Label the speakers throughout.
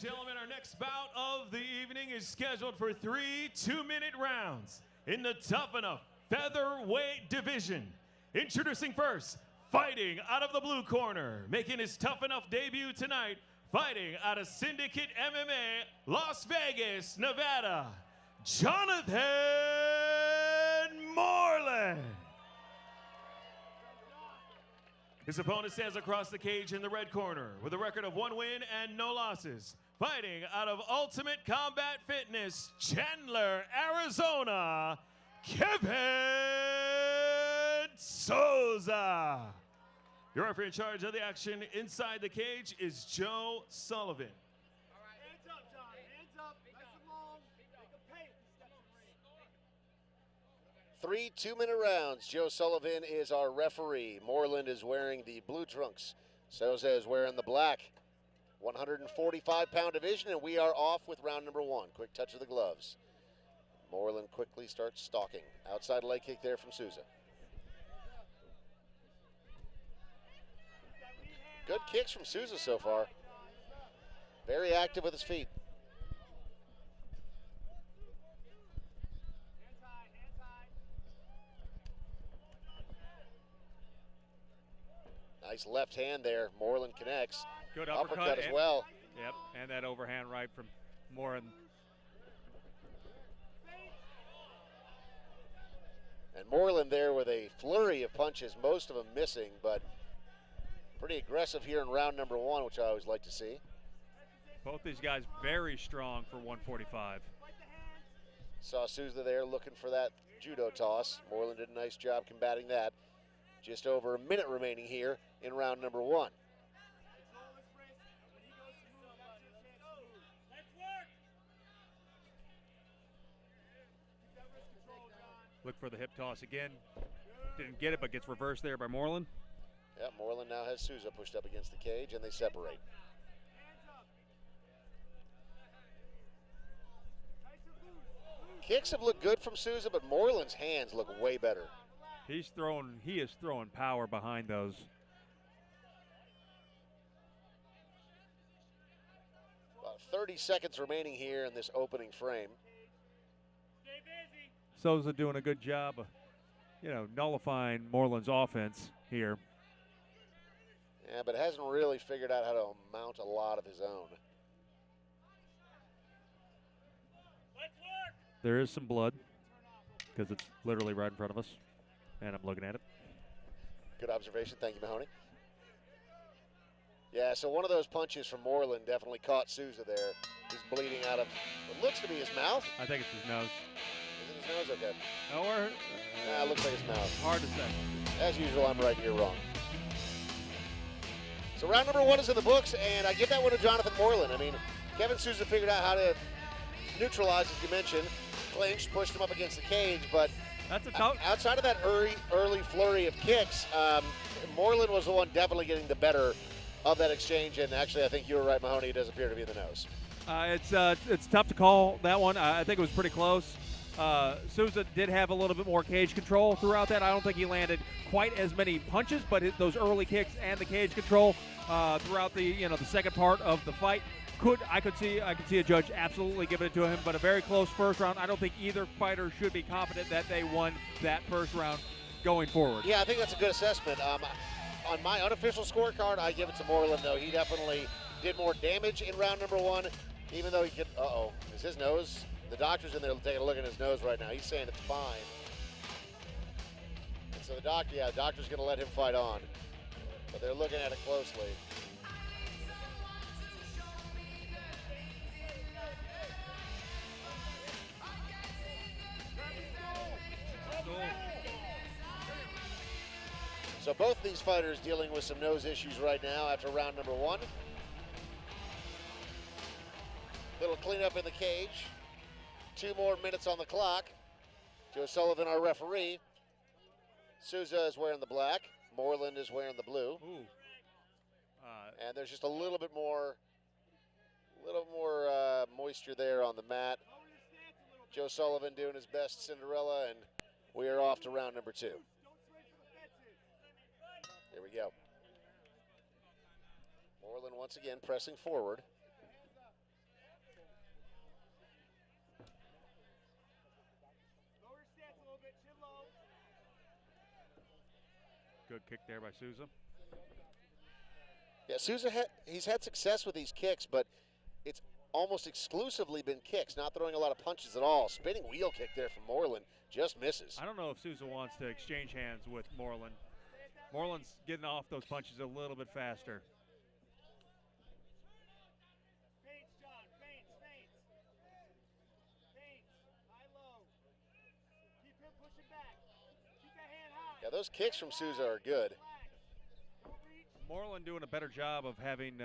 Speaker 1: and gentlemen, our next bout of the evening is scheduled for 3 two-minute rounds in the Tuff-N-Uff featherweight division. Introducing first, fighting out of the blue corner, making his Tuff-N-Uff debut tonight, fighting out of Syndicate MMA, Las Vegas, Nevada, Jonathan Moreland. His opponent stands across the cage in the red corner with a record of 1 win and no losses. Fighting out of Ultimate Combat Fitness, Chandler, Arizona, Kevin Soza. Your referee in charge of the action inside the cage is Joe Sullivan.
Speaker 2: All right, hands up, John. Hands up. Nice and long. Make a pace.
Speaker 3: 3 two-minute rounds. Joe Sullivan is our referee. Moreland is wearing the blue trunks. Soza is wearing the black. 145-pound division, and we are off with round number 1. Quick touch of the gloves. Moreland quickly starts stalking. Outside leg kick there from Soza. Good kicks from Soza so far. Very active with his feet. Nice left hand there. Moreland connects.
Speaker 4: Good uppercut
Speaker 3: as well.
Speaker 4: Yep, and that overhand right from Moreland.
Speaker 3: And Moreland there with a flurry of punches, most of them missing, but pretty aggressive here in round number 1, which I always like to see.
Speaker 4: Both these guys very strong for 145.
Speaker 3: Saw Soza there looking for that judo toss. Moreland did a nice job combating that. Just over a minute remaining here in round number 1.
Speaker 4: Look for the hip toss again. Didn't get it, but gets reversed there by Moreland.
Speaker 3: Yeah, Moreland now has Soza pushed up against the cage, and they separate. Kicks have looked good from Soza, but Moreland's hands look way better.
Speaker 4: He is throwing power behind those.
Speaker 3: About 30 seconds remaining here in this opening frame.
Speaker 4: Soza doing a good job of, nullifying Moreland's offense here.
Speaker 3: Yeah, but hasn't really figured out how to mount a lot of his own.
Speaker 4: There is some blood because it's literally right in front of us, and I'm looking at it.
Speaker 3: Good observation. Thank you, Mahoney. Yeah, so one of those punches from Moreland definitely caught Soza there. He's bleeding out of what looks to be his mouth.
Speaker 4: I think it's his nose.
Speaker 3: Is it his nose? Okay.
Speaker 4: Nowhere.
Speaker 3: Nah, it looks like his mouth.
Speaker 4: Hard to say.
Speaker 3: As usual, I'm right, you're wrong. So round number 1 is in the books, and I give that one to Jonathan Moreland. I mean, Kevin Soza figured out how to neutralize, as you mentioned, clinched, pushed him up against the cage, but
Speaker 4: that's a tough.
Speaker 3: Outside of that early flurry of kicks, Moreland was the one definitely getting the better of that exchange, and actually I think you were right, Mahoney, it does appear to be the nose.
Speaker 4: It's tough to call that one. I think it was pretty close. Soza did have a little bit more cage control throughout that. I don't think he landed quite as many punches, but those early kicks and the cage control throughout the the second part of the fight, I could see a judge absolutely giving it to him. But a very close first round. I don't think either fighter should be confident that they won that first round going forward.
Speaker 3: Yeah, I think that's a good assessment. On my unofficial scorecard, I give it to Moreland, though. He definitely did more damage in round number 1, even though he could. Is his nose? The doctor's in there taking a look at his nose right now. He's saying it's fine. And so the doctor's going to let him fight on. But they're looking at it closely. So both these fighters dealing with some nose issues right now after round number 1. Little cleanup in the cage. 2 more minutes on the clock. Joe Sullivan, our referee. Soza is wearing the black. Moreland is wearing the blue.
Speaker 4: Ooh.
Speaker 3: And there's just a little bit more moisture there on the mat. Joe Sullivan doing his best Cinderella, and we are off to round number 2. Here we go. Moreland once again pressing forward.
Speaker 4: Good kick there by Soza.
Speaker 3: Yeah, Soza, he's had success with these kicks, but it's almost exclusively been kicks, not throwing a lot of punches at all. Spinning wheel kick there from Moreland, just misses.
Speaker 4: I don't know if Soza wants to exchange hands with Moreland. Moreland's getting off those punches a little bit faster.
Speaker 2: Feints, John. Feints. High, low. Keep him pushing back. Keep that hand high.
Speaker 3: Yeah, those kicks from Soza are good.
Speaker 4: Moreland doing a better job of having,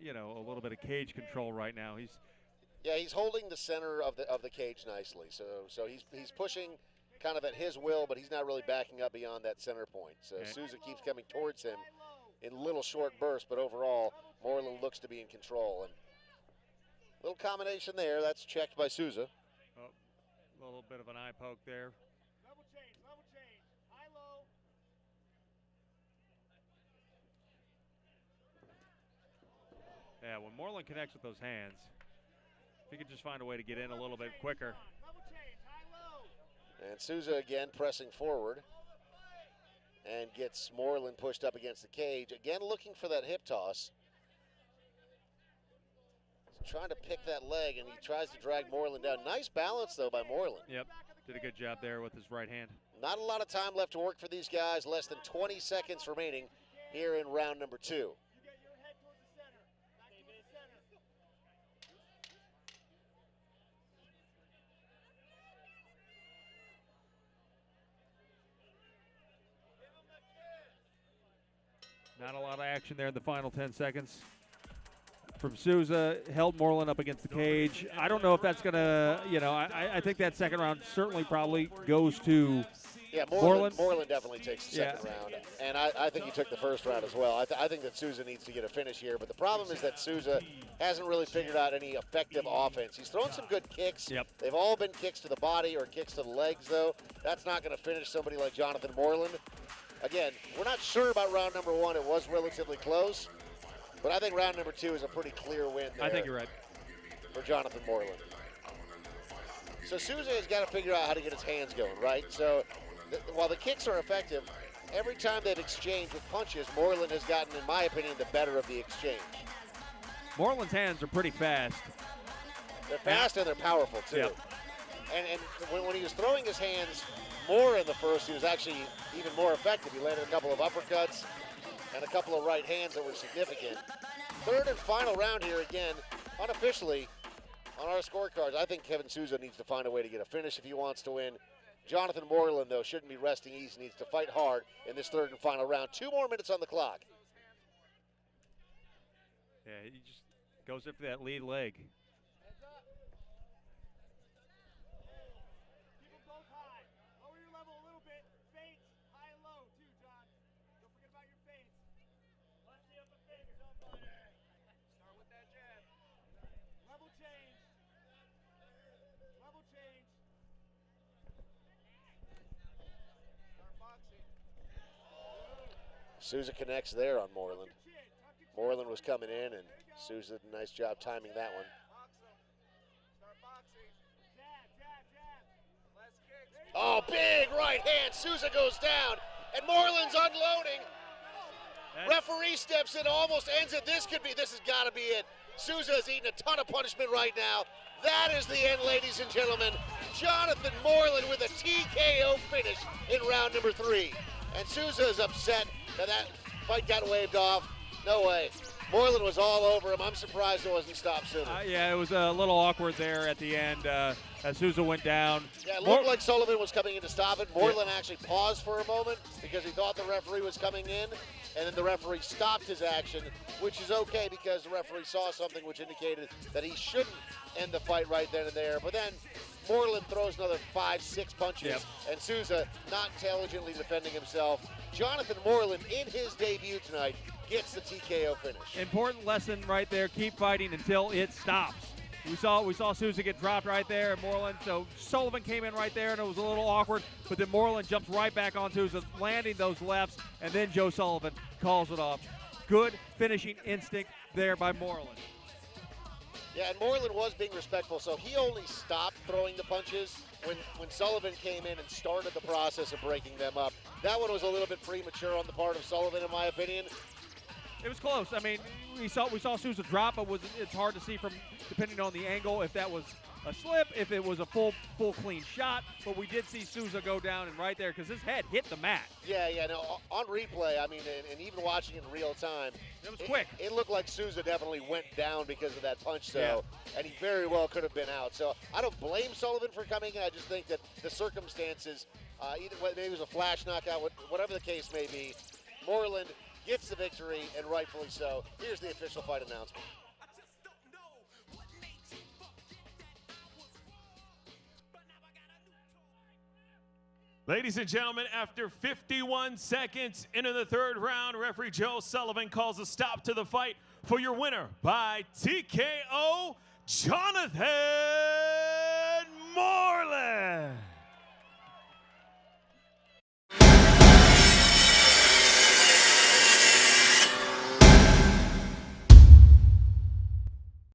Speaker 4: you know, a little bit of cage control right now.
Speaker 3: He's holding the center of the cage nicely. So he's pushing kind of at his will, but he's not really backing up beyond that center point. So Soza keeps coming towards him in little short bursts, but overall, Moreland looks to be in control. And little combination there. That's checked by Soza.
Speaker 4: Oh, a little bit of an eye poke there.
Speaker 2: Level change. High, low.
Speaker 4: Yeah, when Moreland connects with those hands, if he could just find a way to get in a little bit quicker.
Speaker 2: Level change. High, low.
Speaker 3: And Soza again pressing forward and gets Moreland pushed up against the cage. Again looking for that hip toss. He's trying to pick that leg, and he tries to drag Moreland down. Nice balance, though, by Moreland.
Speaker 4: Yep, did a good job there with his right hand.
Speaker 3: Not a lot of time left to work for these guys. Less than 20 seconds remaining here in round number 2.
Speaker 2: You get your head towards the center. Back towards the center.
Speaker 4: Not a lot of action there in the final 10 seconds. From Soza, held Moreland up against the cage. I don't know if that's going to, you know, I think that second round certainly probably goes to
Speaker 3: Yeah,
Speaker 4: Moreland.
Speaker 3: Moreland definitely takes the second round. And I think he took the first round as well. I think that Soza needs to get a finish here. But the problem is that Soza hasn't really figured out any effective offense. He's thrown some good kicks.
Speaker 4: Yep.
Speaker 3: They've all been kicks to the body or kicks to the legs, though. That's not going to finish somebody like Jonathan Moreland. Again, we're not sure about round number 1. It was relatively close. But I think round number 2 is a pretty clear win there.
Speaker 4: I think you're right.
Speaker 3: For Jonathan Moreland. So Soza has got to figure out how to get his hands going, right? So while the kicks are effective, every time they've exchanged with punches, Moreland has gotten, in my opinion, the better of the exchange.
Speaker 4: Moreland's hands are pretty fast.
Speaker 3: They're fast and they're powerful, too.
Speaker 4: Yep.
Speaker 3: And when he was throwing his hands more in the first, he was actually even more effective. He landed a couple of uppercuts and a couple of right hands that were significant. Third and final round here again, unofficially on our scorecards. I think Kevin Soza needs to find a way to get a finish if he wants to win. Jonathan Moreland, though, shouldn't be resting easy. Needs to fight hard in this third and final round. 2 more minutes on the clock.
Speaker 4: Yeah, he just goes in for that lead leg.
Speaker 2: Heads up. Keep them both high. Lower your level a little bit. Feints. High and low, too, John. Don't forget about your feints. Let's see up a feint, somebody. Start with that jab. Level change. Level change. Start boxing.
Speaker 3: Soza connects there on Moreland.
Speaker 2: Tuck your chin.
Speaker 3: Moreland was coming in, and Souza did a nice job timing that one.
Speaker 2: Box him. Start boxing. Jab, jab, jab. Less kicks.
Speaker 3: Oh, big right hand. Souza goes down, and Moreland's unloading. Referee steps in, almost ends it. This has got to be it. Souza is eating a ton of punishment right now. That is the end, ladies and gentlemen. Jonathan Moreland with a TKO finish in round number 3. And Souza is upset that fight got waved off. No way. Moreland was all over him. I'm surprised it wasn't stopped sooner.
Speaker 4: Yeah, it was a little awkward there at the end as Souza went down.
Speaker 3: Yeah, it looked like Sullivan was coming in to stop it. Moreland actually paused for a moment because he thought the referee was coming in, and then the referee stopped his action, which is okay because the referee saw something which indicated that he shouldn't end the fight right then and there. But then Moreland throws another 5-6 punches, and Souza not intelligently defending himself. Jonathan Moreland, in his debut tonight, gets the TKO finish.
Speaker 4: Important lesson right there. Keep fighting until it stops. We saw Souza get dropped right there, and Moreland. So Sullivan came in right there, and it was a little awkward. But then Moreland jumps right back on Souza, landing those lefts, and then Joe Sullivan calls it off. Good finishing instinct there by Moreland.
Speaker 3: Yeah, and Moreland was being respectful, so he only stopped throwing the punches when Sullivan came in and started the process of breaking them up. that one was a little bit premature on the part of Sullivan, in my opinion.
Speaker 4: It was close. I mean, we saw Souza drop, but it's hard to see from depending on the angle if that was a slip, if it was a full clean shot. But we did see Souza go down and right there because his head hit the mat.
Speaker 3: Yeah, no, on replay, I mean, and even watching it in real time,
Speaker 4: it was quick.
Speaker 3: It looked like Souza definitely went down because of that punch, though, and he very well could have been out. So I don't blame Sullivan for coming in. I just think that the circumstances, either way, maybe it was a flash knockout, whatever the case may be, Moreland gets the victory, and rightfully so. Here's the official fight announcement.
Speaker 1: Ladies and gentlemen, after 51 seconds into the third round, referee Joe Sullivan calls a stop to the fight for your winner by TKO, Jonathan